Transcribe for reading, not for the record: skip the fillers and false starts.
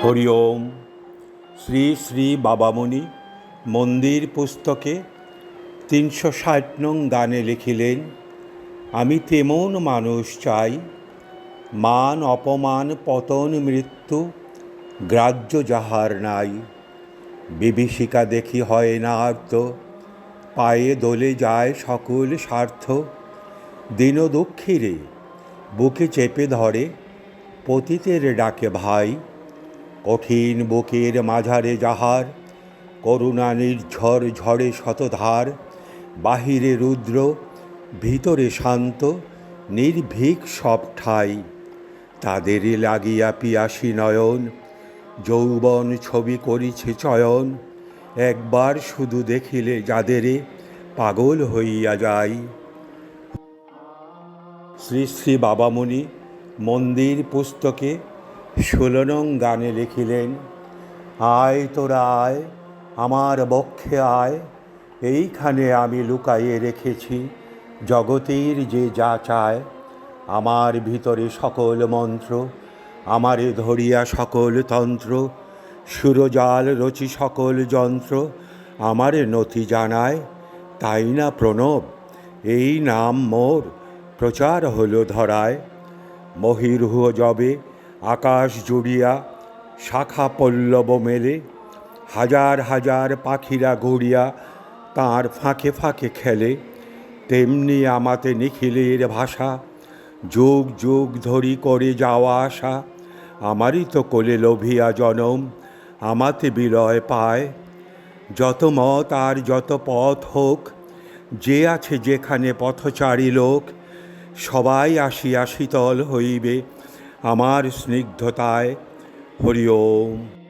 হরি ওম। শ্রী শ্রী বাবামণি মন্দির পুস্তকে ৩৬০ নং গানে লিখিলেন, আমি তেমন মানুষ চাই, মান অপমান পতন মৃত্যু গ্রাহ্য যাহার নাই। বিভীষিকা দেখি হয় না আর্ত, পায়ে দোলে যায় সকল স্বার্থ। দীন দুঃখীরে বুকে চেপে ধরে, পতিতের ডাকে ভাই। কঠিন বুকের মাঝারে যাহার, করুণা নির্ঝর ঝড়ে শতধার। বাহিরে রুদ্র ভিতরে শান্ত, নির্ভীক সব ঠাই। তাদেরই লাগিয়া পিয়াসী নয়ন, যৌবন ছবি করিছে চয়ন। একবার শুধু দেখিলে যাদেরে, পাগল হইয়া যাই। শ্রী শ্রী বাবামণি মন্দির পুস্তকে ১৬ নং গানে লিখিলেন, আয় তোরা আয়, আমার বক্ষে আয়। এইখানে আমি লুকাইয়ে রেখেছি জগতের যে যা চায়। আমার ভিতরে সকল মন্ত্র, আমারে ধরিয়া সকল তন্ত্র। সুরজাল রচি সকল যন্ত্র, আমারে নতি জানায়। তাই না প্রণব, এই নাম মোর প্রচার হলো ধরায়। মহীরুহ যবে আকাশ জুড়িয়া, শাখা পল্লব মেলে। হাজার হাজার পাখিরা ঘুরিয়া তাঁর ফাঁকে ফাঁকে খেলে। তেমনি আমাতে নিখিলের ভাষা, যুগ যুগ ধরি করে যাওয়া আসা। আমারই তো কোলে লোভিয়া জনম, আমাতে বিলয় পায়। যত মত আর যত পথ হোক, যে আছে যেখানে পথচারী লোক। সবাই আসিয়া শীতল হইবে আমার স্নিগ্ধতায়। হরি ওম।